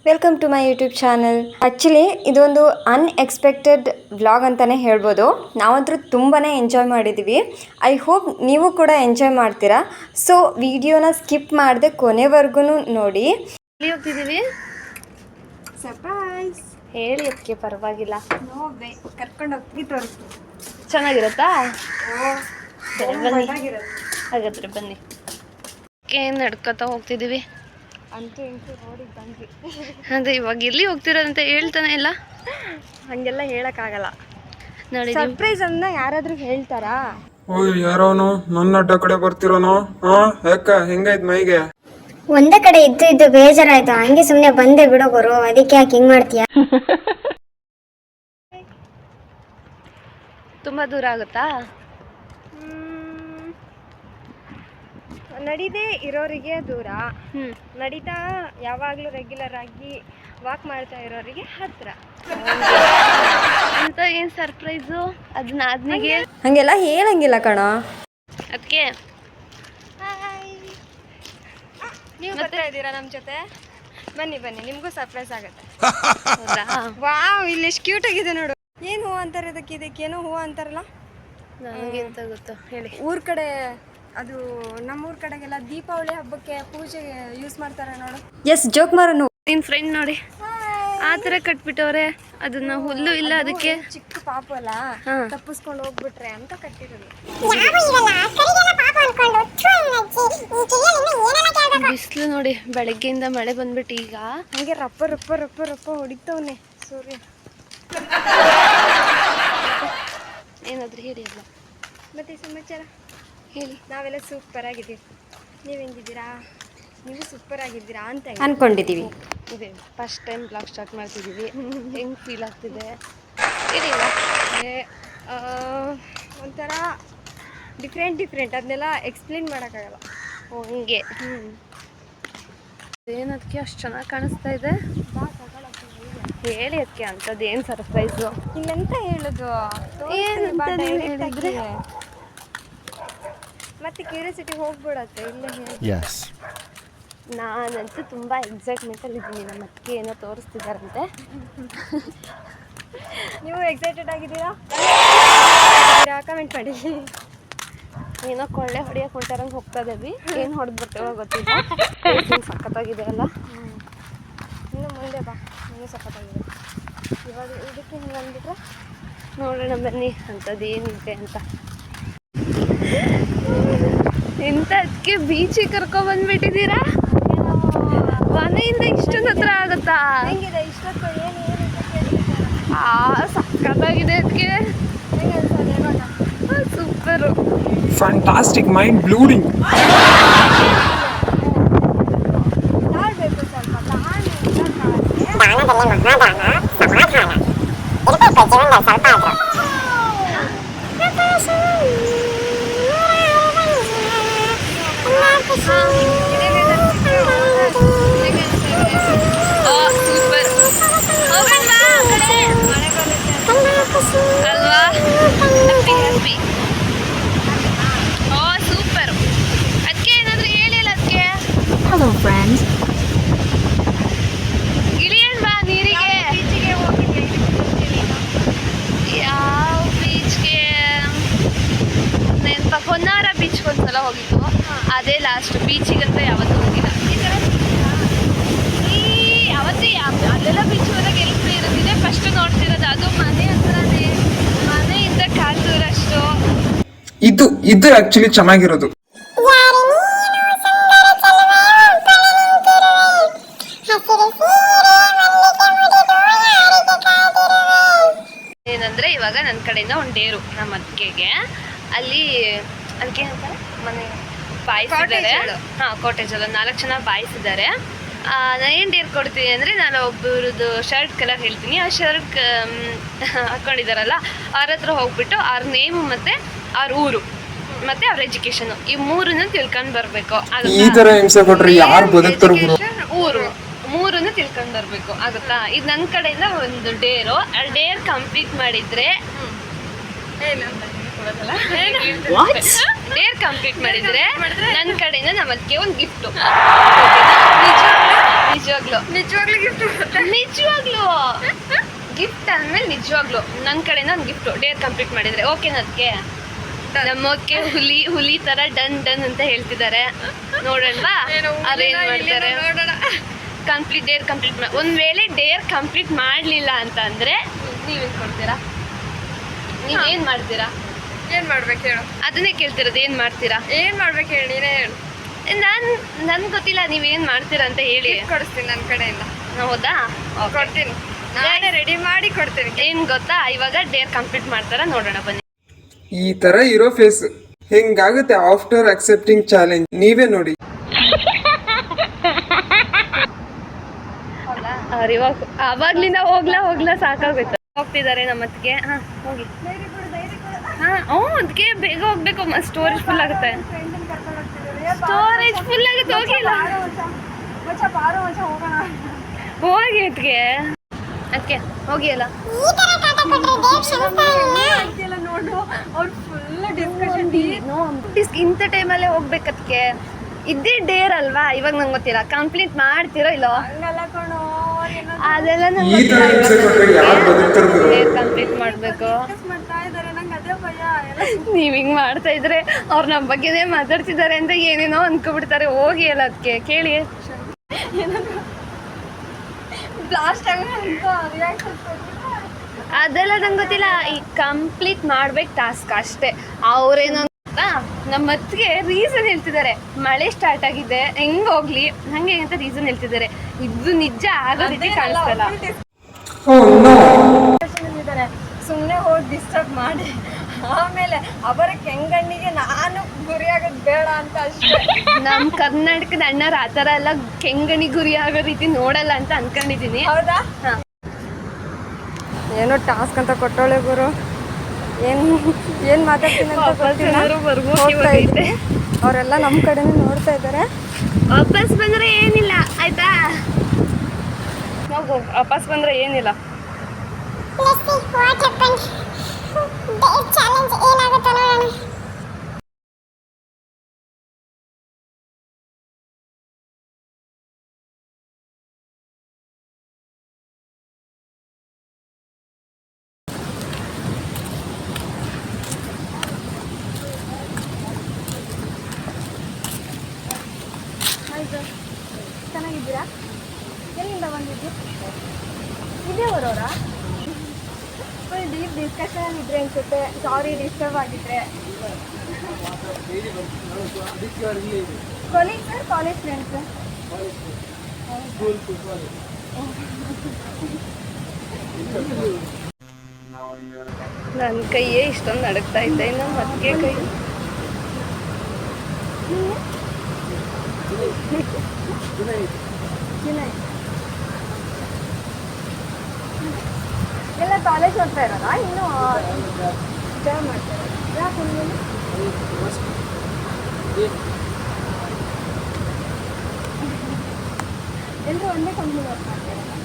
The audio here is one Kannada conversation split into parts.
Welcome to my YouTube channel. Actually ಇದೊಂದು ಅನ್ಎಕ್ಸ್ಪೆಕ್ಟೆಡ್ ವ್ಲಾಗ್ ಅಂತಲೇ ಹೇಳ್ಬೋದು. ನಾವಂತೂ ತುಂಬಾ ಎಂಜಾಯ್ ಮಾಡಿದ್ದೀವಿ. ಐ ಹೋಪ್ ನೀವು ಕೂಡ ಎಂಜಾಯ್ ಮಾಡ್ತೀರಾ. ಸೊ ವಿಡಿಯೋನ ಸ್ಕಿಪ್ ಮಾಡದೆ ಕೊನೆವರೆಗೂ ನೋಡಿ. ಎಲ್ಲಿ ಹೋಗ್ತಿದ್ದೀವಿ? ಸರ್ಪ್ರೈಸ್. ಹೇಳಿ ಅದಕ್ಕೆ ಪರವಾಗಿಲ್ಲ. ಕರ್ಕೊಂಡು ಹೋಗಿ ತೋರಿಸ್ತೀನಿ. ಚೆನ್ನಾಗಿರುತ್ತಾ? ಬನ್ನಿ. ಹಾಗಾದ್ರೆ ಬನ್ನಿ. ಏನು ನಡ್ಕೊತಾ ಹೋಗ್ತಿದ್ದೀವಿ? ಅಂತೂ ಇಂತೂ ರೋಡಿಗೆ ಬಂದ್ವಿ. ಅದೇ ಇವಾಗ ಎಲ್ಲಿ ಹೋಗ್ತಿರೋದಂತ ಹೇಳ್ತಾನೆ ಇಲ್ಲ. ಹಾಗೆಲ್ಲ ಹೇಳೋಕ್ಕಾಗಲ್ಲ ನೋಡಿ. ಸರ್ಪ್ರೈಸ್ ಅನ್ನ ಯಾರಾದರೂ ಹೇಳ್ತಾರಾ? ಓಯ್ ಯಾರೋನು ನನ್ನ ಅಡ್ಡ ಕಡೆ ಬರ್ತಿರೋನು? ಯಾಕ ಹೆಂಗೈತ್ ಮೈಗೆ? ಒಂದೇ ಕಡೆ ಇದ್ದು ಬೇಜಾರಾಯ್ತು. ಹಂಗೆ ಸುಮ್ನೆ ಬಂದೆ ಬಿಡೋ ಗುರು, ಅದಕ್ಕೆ ಯಾಕೆ ಹಿಂಗ್ ಮಾಡ್ತೀಯ? ತುಂಬಾ ದೂರ ಆಗುತ್ತಾ? ನಡಿದೇ ಇರೋರಿಗೆ ದೂರ, ನಡೀತಾ ಯಾವಾಗಲೂ ರೆಗ್ಯುಲರ್ ಆಗಿ ವಾಕ್ ಮಾಡ್ತಾ ಇರೋರಿಗೆ ಹತ್ರ. ಅಂತ ಏನು ಸರ್ಪ್ರೈಸು? ಅದನ್ನ ಆದ್ನಿಗೆ ಹಂಗೆಲ್ಲ ಹೇಳಂಗಿಲ್ಲ ಕಣ. ಅದಕ್ಕೆ ನೀವು ಬರ್ತಾ ಇದ್ದೀರಾ ನಮ್ಮ ಜೊತೆ? ಬನ್ನಿ ಬನ್ನಿ, ನಿಮಗೂ ಸರ್ಪ್ರೈಸ್ ಆಗುತ್ತೆ. ಹೌದಾ? ವಾವ್, ಇಲ್ಲಿ ಎಷ್ಟು ಕ್ಯೂಟ್ ಆಗಿದೆ ನೋಡು. ಏನು ಹೂವು ಅಂತಾರೆ ಇದಕ್ಕೇನೋ ಹೂವು ಅಂತಾರಲ್ಲ? ನನಗೆ ಅಂತ ಗೊತ್ತು, ಹೇಳಿ. ಊರ ಕಡೆ, ಅದು ನಮ್ಮೂರ ಕಡೆಗೆಲ್ಲ ದೀಪಾವಳಿ ಹಬ್ಬಕ್ಕೆ ಪೂಜೆಗೆ ಯೂಸ್ ಮಾಡ್ತಾರೆ ನೋಡು. ಎಸ್, ಜೋಕ್ ಮಾರನು. ನಿನ್ನ ಫ್ರೆಂಡ್ ನೋಡಿ ಆ ಥರ ಕಟ್ಬಿಟ್ಟವ್ರೆ. ಅದನ್ನ ಹುಲ್ಲು ಇಲ್ಲ ಅದಕ್ಕೆ. ಚಿಕ್ಕ ಪಾಪು ಅಲ್ಲ, ತಪ್ಪಿಸ್ಕೊಂಡು ಹೋಗ್ಬಿಟ್ರೆ ಅಂತ ಕಟ್ಟಿರೋದು. ಬಿಸಿಲು ನೋಡಿ, ಬೆಳಗ್ಗೆಯಿಂದ ಮಳೆ ಬಂದ್ಬಿಟ್ಟು ಈಗ ಹಂಗೆ ರಪ್ಪ ರಪ್ಪ ರಪ್ಪ ರಪ್ಪ ಹೊಡಿತವನೆ ಸೂರ್ಯ. ಏನಾದರೂ ಹೇಳಿ ಅಲ್ಲ. ಮತ್ತೆ ಸಮಾಚಾರ ಹೇಳಿ. ನಾವೆಲ್ಲ ಸೂಪರ್ ಆಗಿದ್ದೀವಿ. ನೀವು ಹೆಂಗಿದ್ದೀರಾ? ನೀವು ಸೂಪರ್ ಆಗಿದ್ದೀರಾ ಅಂತ ಅನ್ಕೊಂಡಿದ್ದೀವಿ. ಇದೆ ಫಸ್ಟ್ ಟೈಮ್ ಬ್ಲಾಗ್ ಸ್ಟಾರ್ಟ್ ಮಾಡ್ತಿದ್ದೀವಿ. ಹೆಂಗೆ ಫೀಲ್ ಆಗ್ತಿದೆ? ಒಂಥರ ಡಿಫ್ರೆಂಟ್, ಅದನ್ನೆಲ್ಲ ಎಕ್ಸ್ಪ್ಲೇನ್ ಮಾಡೋಕ್ಕಾಗಲ್ಲ. ಓ ಹಂಗೆ. ಏನದಕ್ಕೆ ಅಷ್ಟು ಚೆನ್ನಾಗಿ ಕಾಣಿಸ್ತಾ ಇದೆ? ಹೇಳಿ ಅದಕ್ಕೆ ಅಂಥದ್ದು ಏನು ಸರ್ಪ್ರೈಸು? ಇಲ್ಲೆಂತ ಹೇಳೋದು? ಹೇಳಿದ್ರೆ ಮತ್ತೆ ಕ್ಯೂರಿಯಾಸಿಟಿ ಹೋಗ್ಬಿಡತ್ತೆ. ಇಲ್ಲೇ ಹೇಳಿ. ನಾನಂತೂ ತುಂಬ ಎಕ್ಸೈಟ್ಮೆಂಟಲ್ಲಿ ಇದ್ದೀನಿ. ನಮ್ಮ ಅದಕ್ಕೆ ಏನೋ ತೋರಿಸ್ತಿದ್ದಾರಂತೆ. ನೀವು ಎಕ್ಸೈಟೆಡ್ ಆಗಿದ್ದೀರಾ? ಕಮೆಂಟ್ ಮಾಡಿ. ಏನೋ ಕೊಳ್ಳೆ ಹೊಡಿಯೋಕೆ ಹೊಂಟಾರಂಗೆ ಹೋಗ್ತಾ ಇದ್ದೀವಿ. ಏನು ಹೊಡೆದು ಬರ್ತೇವೋ ಗೊತ್ತಿಲ್ಲ. ಸಖತ್ತಾಗಿದೆ ಅಲ್ಲ? ಇನ್ನು ಮುಂದೆ ಬಾ, ಇನ್ನೂ ಸಖತ್ತಾಗಿದೆ. ಇವಾಗ ಇದಕ್ಕೆ ಹಿಂಗೆ ಅಂದ್ಬಿಟ್ರೆ ನೋಡೋಣ ಬನ್ನಿ ಅಂಥದ್ದು ಏನಿದೆ ಅಂತ. ಇಂಥದಕ್ಕೆ ಬೀಚಿಗೆ ಕರ್ಕೊಬಂದ್ಬಿಟ್ಟಿದ್ದೀರಾ? ಮನೆಯಿಂದ ಇಷ್ಟೊಂದು ಹತ್ರ ಆಗುತ್ತಾ? ಹೆಂಗಿದೆ ಇಷ್ಟೊತ್ತು? ಏನು ಸಖತ್ತಾಗಿದೆ. ಅದಕ್ಕೆ ಹೆಂಗೆ ಅನ್ಸೋದು ಇವಾಗ? Super, fantastic, mind ಬ್ಲೂಡಿಂಗ್. ತಾಳ್ಬೇಕು ಸ್ವಲ್ಪ, ತಾಳ್ಮೆ ಸೂಪರ್ ಅಲ್ವಾ? ಹ್ಯಾಪಿ. ಸೂಪರ್. ಅದಕ್ಕೆ ಏನಾದರೂ ಹೇಳಿಲ್ಲ ಅದಕ್ಕೆ. ಹಲೋ ಫ್ರೆಂಡ್ಸ್, ಇಳಿಯನ್ ಬಾ ನೀರಿಗೆ. ಬೀಚಿಗೆ ಹೋಗಿದ್ದೆ. ಯಾವ ಬೀಚ್ಗೆ? ನೆನಪ ಹೊನ್ನಾವರ ಬೀಚ್ಗೆ ಒಂದ್ಸಲ ಹೋಗಿದ್ದು, ಅದೇ ಲಾಸ್ಟ್. ಬೀಚಿಗಂತ ಯಾವತ್ತೂ ಹೋಗಿಲ್ಲ. ಯಾವತ್ತೂ ಅಲ್ಲೆಲ್ಲ ಬೀಚ್ ಹೋದಾಗ ಎಲ್ಲಿ ಫ್ರೀ ಇರೋದಿದೆ ಫಸ್ಟ್ ನೋಡ್ತಿರೋದು. ಅದು ಮನೆ ಹತ್ರನೇ, ಮನೆಯಿಂದ ಕಾಲ್ದೂರಷ್ಟು. ಇದು ಆಕ್ಚುಲಿ ಚೆನ್ನಾಗಿರೋದು. ಏನಂದ್ರೆ ಇವಾಗ ನನ್ನ ಕಡೆಯಿಂದ ಒಂದು ಡೇರು ನಮ್ಮ ಅತ್ತಿಗೆಗೆ. ಅಲ್ಲಿ ಅದಕ್ಕೆ ಏನಂತಾರೆ, ಮನೆ ಬಾಯಿಸಿದ್ದಾರೆ. ಕಾಟೇಜಲ್ಲಿ 4 ಜನ ಬಾಯಿಸಿದ್ದಾರೆ. ನಾನು ಏನು ಡೇರ್ ಕೊಡ್ತೀನಿ ಅಂದರೆ, ನಾನು ಒಬ್ಬರದ್ದು ಶರ್ಟ್ ಕಲರ್ ಹೇಳ್ತೀನಿ. ಆ ಶರ್ಟ್ ಹಾಕ್ಕೊಂಡಿದ್ದಾರಲ್ಲ ಅವ್ರ ಹತ್ರ ಹೋಗ್ಬಿಟ್ಟು ಅವ್ರ ನೇಮು ಮತ್ತು ಅವ್ರ ಊರು ಮತ್ತು ಅವ್ರ ಎಜುಕೇಷನು, ಈ ಮೂರನ್ನು ತಿಳ್ಕೊಂಡು ಬರಬೇಕು. ಈ ತರ ಹಿಂಸೆ ಕೊಟ್ರೆ ಯಾರು ಬದುಕ್ತಾರೋ? ಊರು ಮೂರನ್ನು ತಿಳ್ಕೊಂಡು ಬರಬೇಕು, ಆಗುತ್ತಾ? ಇದು ನನ್ನ ಕಡೆಯಿಂದ ಒಂದು ಡೇರು. ಆ ಡೇರ್ ಕಂಪ್ಲೀಟ್ ಮಾಡಿದರೆ ಡೇರ್ ಕಂಪ್ಲೀಟ್ ಮಾಡಿದ್ರೆ ನನ್ನ ಕಡೆಯಿಂದ ನಮ್ಮ ಅದಕ್ಕೆ ಒಂದು ಗಿಫ್ಟು. ನಿಜವಾಗ್ಲೂ ಗಿಫ್ಟ್ ಅಂದ್ಮೇಲೆ ನಿಜವಾಗ್ಲೂ ನನ್ನ ಕಡೆಯಿಂದ ಒಂದು ಗಿಫ್ಟು ಡೇರ್ ಕಂಪ್ಲೀಟ್ ಮಾಡಿದ್ರೆ ಓಕೆನಾ? ಅದಕ್ಕೆ ನಮ್ಮಕ್ಕೆ ಹುಲಿ ತರ ಡನ್ ಅಂತ ಹೇಳ್ತಿದ್ದಾರೆ. ನೋಡೋಣವಾ ಅದೇನ್ ಮಾಡ್ತಾರೆ. ಡೇರ್ ಕಂಪ್ಲೀಟ್ ಒಂದ್ ವೇಳೆ ಡೇರ್ ಕಂಪ್ಲೀಟ್ ಮಾಡ್ಲಿಲ್ಲ ಅಂತ ಅಂದ್ರೆ ನೀವೇನ್ ಕೊಡ್ತೀರಾ? ನೀವೇನ್ ಮಾಡ್ತೀರಾ? ಏನ್ ಮಾಡ್ಬೇಕು ಹೇಳು? ಅದನ್ನೇ ಕೇಳ್ತಿರೋದು, ಏನ್ ಮಾಡ್ತೀರಾ? ಏನ್ ಮಾಡ್ಬೇಕು ಹೇಳಿ, ನೀನೇ ಹೇಳು. ನನ್ ಗೊತ್ತಿಲ್ಲ ನೀವೇನ್ ಮಾಡ್ತೀರಾ ಅಂತ ಹೇಳಿ. ಕೊಡಿಸ್ತೀನಿ ನನ್ನ ಕಡೆಯಿಂದ. ಹೌದಾ? ಕೊಡ್ತೀನಿ, ನಾನೇ ರೆಡಿ ಮಾಡಿ ಕೊಡ್ತೀನಿ. ಏನ್ ಗೊತ್ತಾ, ಇವಾಗ ಡೇರ್ ಕಂಪ್ಲೀಟ್ ಮಾಡ್ತಾರ ನೋಡೋಣ ಬನ್ನಿ. ಈ ತರ ಇರೋ ಫೇಸ್ ಹೆಂಗಾಗುತ್ತೆ ಆಫ್ಟರ್ ಅಕ್ಸೆಪ್ಟಿಂಗ್ ಚಾಲೆಂಜ್, ನೀವೇ ನೋಡಿ. ಇವಾಗ ಅವಾಗ್ಲಿಂದ ಹೋಗ್ಲಾ ಸಾಕಾಗೋಯ್ತು. ಹೋಗ್ತಿದ್ದಾರೆ ನಮ್ಮ ಅತ್ತಿಗೆ. ಹಾ ಹೋಗಿ. ಹಾ ಅದಕ್ಕೆ ಬೇಗ ಹೋಗ್ಬೇಕು, ಸ್ಟೋರೇಜ್ ಫುಲ್ ಆಗುತ್ತೆ. ಹೋಗಿಲ್ಲ ಹೋಗಿ ಅದಕ್ಕೆ ಹೋಗಿ ಅಲ್ಲ. ನೋಡು ಅವ್ರು ಫುಲ್ ಡಿಸ್ಕಷನ್. ಇಂಥ ಟೈಮಲ್ಲೇ ಹೋಗ್ಬೇಕದಕ್ಕೆ. ಇದೇ ಡೇರ್ ಅಲ್ವಾ? ಇವಾಗ ನಂಗೆ ಗೊತ್ತಿಲ್ಲ ಕಂಪ್ಲೀಟ್ ಮಾಡ್ತಿರೋ ಇಲ್ಲೋ, ಅದೆಲ್ಲ ನಂಗೆ ಡೇರ್ ಕಂಪ್ಲೀಟ್ ಮಾಡ್ಬೇಕು. ನೀವ್ ಹಿಂಗ್ ಮಾಡ್ತಾ ಇದ್ರೆ ಅವ್ರು ನಮ್ಮ ಬಗ್ಗೆನೇ ಮಾತಾಡ್ತಿದ್ದಾರೆ ಅಂತ ಏನೇನೋ ಅನ್ಕೊಬಿಡ್ತಾರೆ. ಹೋಗಿ ಅಲ್ಲ ಅದಕ್ಕೆ ಕೇಳಿ. ಅದೆಲ್ಲ ನಂಗೆ ಗೊತ್ತಿಲ್ಲ. ಈ ಕಂಪ್ಲೀಟ್ ಮಾಡ್ಬೇಕು ಟಾಸ್ಕ್ ಅಷ್ಟೇ. ಅವ್ರೇನೋ ನಮ್ಮ ಅತ್ತಿಗೆ ರೀಸನ್ ಹೇಳ್ತಿದ್ದಾರೆ, ಮಳೆ ಸ್ಟಾರ್ಟ್ ಆಗಿದೆ ಹೆಂಗ್ ಹೋಗ್ಲಿ ಹಂಗೆ ಅಂತ ರೀಸನ್ ಹೇಳ್ತಿದ್ದಾರೆ. ಇದು ನಿಜ ಆಗೋ ರೀತಿ ಕಾಣಿಸ್ತಲ್ಲ. ಸುಮ್ಮನೆ ಹೋಗಿ ಡಿಸ್ಟರ್ಬ್ ಮಾಡಿ ಆಮೇಲೆ ಅವರ ಕೆಂಗಣ್ಣಿಗೆ ನಾನು ಗುರಿಯಾಗೋದು ಬೇಡ ಅಂತ ಅಷ್ಟೇ. ನಮ್ ಕರ್ನಾಟಕದ ಅಣ್ಣರ ಆತರ ಎಲ್ಲ ಕೆಂಗಣಿ ಗುರಿ ಆಗೋ ರೀತಿ ನೋಡಲ್ಲ ಅಂತ ಅನ್ಕೊಂಡಿದೀನಿ. ಹೌದಾ? ಏನೋ ಟಾಸ್ಕ್ ಅಂತ ಕೊಟ್ಟೋಳೆ ಗುರು. ಏನು ಮಾತಾಡ್ತೀನಿ ಅಂತ ಗೊತ್ತಿಲ್ಲ. ಅವರೆಲ್ಲ ನಮ್ಮ ಕಡೆನೇ ನೋಡ್ತಾ ಇದ್ದಾರೆ. ವಾಪಸ್ ಬಂದ್ರೆ ಏನಿಲ್ಲ ಆಯ್ತಾ? ವಾಪಸ್ ಬಂದ್ರೆ ಏನಿಲ್ಲ. ಚೆನ್ನಾಗಿದ್ದೀರಾ? ಎಲ್ಲಿಂದ ಬಂದಿದ್ದು? ಇದೇ ಊರವರಾ? ಫುಲ್ ಡೀಪ್ ಡಿಸ್ಕಷನ್ ಇದ್ರೆ ಅನ್ಸುತ್ತೆ. ಸಾರಿ ಡಿಸ್ಟರ್ಬ್ ಆಗಿದ್ರೆ. Colleague sir, college friends? ನನ್ನ ಕೈಯೇ ಇಷ್ಟೊಂದು ನಡಕ್ತಾ ಇದ್ದೆ, ಇನ್ನು ಮತ್ತೆ ಕೈ. ಎಲ್ಲ ಕಾಲೇಜ್ ಹೋಗ್ತಾ ಇರೋದಾ? ಇನ್ನೂ ಜಾಬ್ ಮಾಡ್ತಾ ಇರೋದು? ಯಾಕೆ ಎಲ್ಲರೂ ಒಂದೇ ಕಂಪ್ನಿ ವರ್ಕ್ ಮಾಡ್ತಾ ಇರೋದಾ?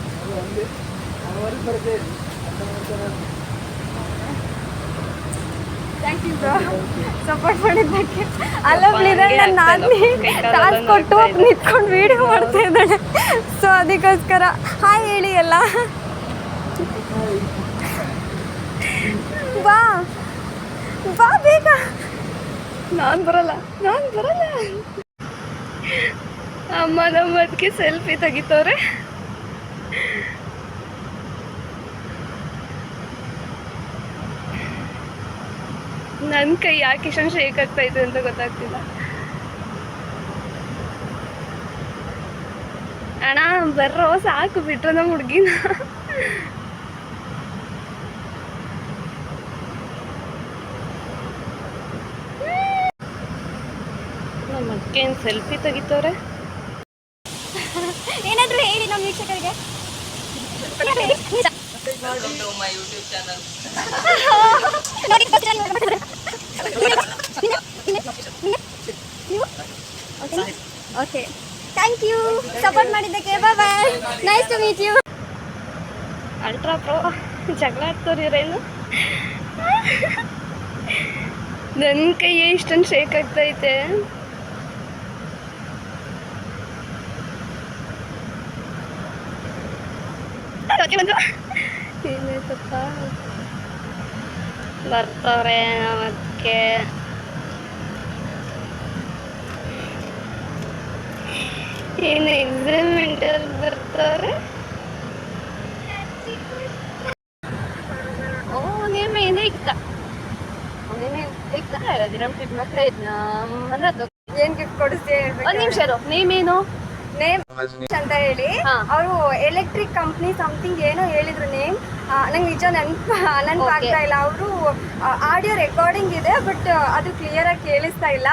ಥ್ಯಾಂಕ್ ಯು ಬ್ರೋ, ಸಪೋರ್ಟ್ ಮಾಡಿದ್ದಕ್ಕೆ. ಅಲ್ಲೊಬ್ಳಿದೆ ನನ್ನ ನಾದ್ನಿ ಟಾಸ್ಕ್ ಕೊಟ್ಟು ನಿಂತ್ಕೊಂಡು ವೀಡಿಯೋ ಮಾಡ್ತಾ ಇದ್ದಾಳೆ. ಸೊ ಅದಕ್ಕೋಸ್ಕರ ಹಾಯ್ ಹೇಳಿ ಎಲ್ಲ. ಬಾ ಬಾ ಬೇಗ. ನಾನು ಬರಲ್ಲ. ಅಮ್ಮ ನಮ್ಮ ಅದಕ್ಕೆ ಸೆಲ್ಫಿ ತೆಗಿತವ್ರೆ. ನನ್ನ ಕೈ ಯಾಕೆ ಇಷ್ಟೊಂದು ಶೇಕ್ ಆಗ್ತಾ ಇದೆ ಅಂತ ಗೊತ್ತಾಗ್ತಿಲ್ಲ. ಅಣ್ಣ ಬರ್ರೋ, ಸಾಕು ಬಿಟ್ರು ನಮ್ಮ ಹುಡುಗಿನ. ನಮ್ಮ ಅಕ್ಕೆ ಸೆಲ್ಫಿ ತೆಗಿತವ್ರೆ. ಏನಾದರೂ ಹೇಳಿ ನಮ್ಮ ವೀಕ್ಷಕರಿಗೆ. ಓಕೆ, ಥ್ಯಾಂಕ್ ಯು ಸಪೋರ್ಟ್ ಮಾಡಿದ್ದಕ್ಕೆ. Bye bye, nice to meet you. Ultra pro ಜಗಳ ಆಡ್ತವ್ರು ಇವರೇನು. ನನ್ನ ಕೈಯೇ ಇಷ್ಟೊಂದು ಶೇಕ್ ಆಗ್ತೈತೆ. ಏನಾಯ್ತಪ್ಪ, ಬರ್ತಾರೆ ಅದಕ್ಕೆ. ಏನು ಎಕ್ಸಾಮೆಂಟಲ್ಲಿ ಬರ್ತಾರೆ. ಓ ನೇಮ ಏನೇ ಇಕ್ಕ ನೇಮೆ ಇಕ್ಕ ದಿನ ಟ್ರಿಪ್ ಮಾತ್ರ ಇದ್ನ ಅಂದ್ರೆ ಏನ್ ಗಿಫ್ಟ್ ಕೊಡಿಸ್ತೀಯ ಹೇಳ್ಬೇಕು. ಒಂದು ನಿಮಿಷ ಇರು. ನೇಮೇನು? ನೇಮ್ ಅಂತ ಹೇಳಿ ಹಾ. ಅವರು ಎಲೆಕ್ಟ್ರಿಕ್ ಕಂಪ್ನಿ ಸಮಥಿಂಗ್ ಏನೋ ಹೇಳಿದ್ರು ನೇಮ್. ನಂಗೆ ನಿಜ ನೆನಪಾಗ್ತಾ ಇಲ್ಲ. ಅವರು ಆಡಿಯೋ ರೆಕಾರ್ಡಿಂಗ್ ಇದೆ, ಬಟ್ ಅದು ಕ್ಲಿಯರ್ ಆಗಿ ಕೇಳಿಸ್ತಾ ಇಲ್ಲ.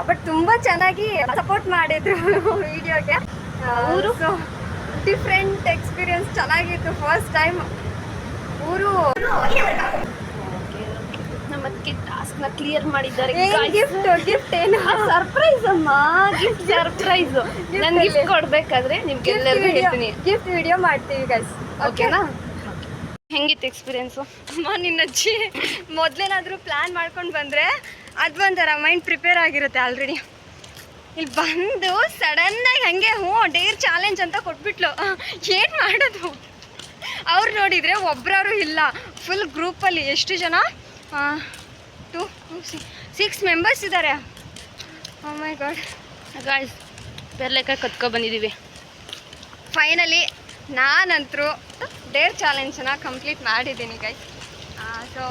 ಬಟ್ ತುಂಬಾ ಚೆನ್ನಾಗಿ ಸಪೋರ್ಟ್ ಮಾಡಿದ್ರು ವಿಡಿಯೋಗೆ. ಅವರು ಡಿಫ್ರೆಂಟ್ ಎಕ್ಸ್ಪೀರಿಯನ್ಸ್ ಚೆನ್ನಾಗಿತ್ತು. ಫಸ್ಟ್ ಟೈಮ್ ಊರು ನಮ್ಮ ಅದಕ್ಕೆ ಟಾಸ್ಕ್ನ ಕ್ಲಿಯರ್ ಮಾಡಿದ್ದಾರೆ. ಗಿಫ್ಟ್ ಏನು ಸರ್ಪ್ರೈಸ್ ಅಮ್ಮ, ಗಿಫ್ಟ್ ಸರ್ಪ್ರೈಸ್. ನಾನು ಗಿಫ್ಟ್ ಕೊಡ್ಬೇಕಾದ್ರೆ ನಿಮ್ಗೆಲ್ಲರಿಗೂ ಹೇಳ್ತೀನಿ. ಗಿಫ್ಟ್ ವಿಡಿಯೋ ಮಾಡ್ತೀವಿ ಗೈಸ್, ಓಕೆನಾ? ಹೆಂಗಿತ್ತು ಎಕ್ಸ್ಪೀರಿಯನ್ಸು? ಅಮ್ಮ ನಿನ್ನ ಅಜ್ಜಿ ಮೊದಲೇನಾದರೂ ಪ್ಲ್ಯಾನ್ ಮಾಡ್ಕೊಂಡು ಬಂದರೆ ಅದು ಒಂಥರ ಮೈಂಡ್ ಪ್ರಿಪೇರ್ ಆಗಿರುತ್ತೆ ಆಲ್ರೆಡಿ. ಇಲ್ಲಿ ಬಂದು ಸಡನ್ನಾಗಿ ಹಾಗೆ ಡೇರ್ ಚಾಲೆಂಜ್ ಅಂತ ಕೊಟ್ಬಿಟ್ಲು. ಏನು ಮಾಡೋದು? ಅವ್ರು ನೋಡಿದರೆ ಒಬ್ಬರಾರು ಇಲ್ಲ, ಫುಲ್ ಗ್ರೂಪಲ್ಲಿ ಎಷ್ಟು ಜನ 6 ಮೆಂಬರ್ಸ್ ಇದ್ದಾರೆ. ಓ ಮೈ ಗಾಡ್ ಗಾಯ್ಸ್, ಪೆರ್ಲೆಕಾಯಿ ಕತ್ಕೊ ಬಂದಿದ್ದೀವಿ. ಫೈನಲಿ ನಾನಂತರೂ ಡೇರ್ ಚಾಲೆಂಜನ್ನ ಕಂಪ್ಲೀಟ್ ಮಾಡಿದ್ದೀನಿ ಗೈಸ್. ಸೊ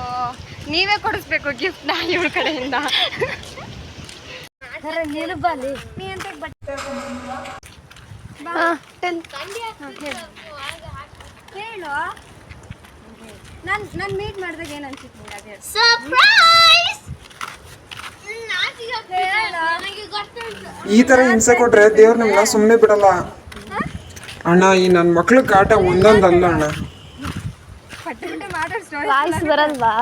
ನೀವೇ ಕೊಡಿಸ್ಬೇಕು ಗಿಫ್ಟ್ನ ಇವಳ ಕಡೆಯಿಂದ. ನೀ ಅಂತ ಹೇಳು. ನಾನು ಮೀಟ್ ಮಾಡಿದಾಗ ಏನು ಅನ್ಸಿತ್ತು ನಿಂಗೆ? ಅದೇ ಈ ತರ ಹಿಂಸೆ ಕೊಟ್ರೆ ದೇವ್ರು ನಮ್ಮನ್ನ ಸುಮ್ಮನೆ ಬಿಡಲ್ಲ ಅಣ್ಣ. ಈ ನನ್ನ ಮಕ್ಳು ಕಾಟ ಒಂದೊಂದಲ್ಲ ಅಣ್ಣ. ವಾಯ್ಸ್ ಬರಲ್ವಾ?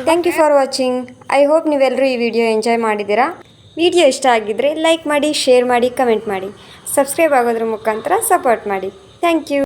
Thank you for watching. I hope ನೀವೆಲ್ಲರೂ ಈ ವಿಡಿಯೋ ಎಂಜಾಯ್ ಮಾಡಿದ್ದೀರಾ. ವಿಡಿಯೋ ಇಷ್ಟ ಆಗಿದ್ದರೆ ಲೈಕ್ ಮಾಡಿ, ಶೇರ್ ಮಾಡಿ, ಕಮೆಂಟ್ ಮಾಡಿ, ಸಬ್ಸ್ಕ್ರೈಬ್ ಆಗೋದ್ರ ಮುಖಾಂತರ ಸಪೋರ್ಟ್ ಮಾಡಿ. Thank you.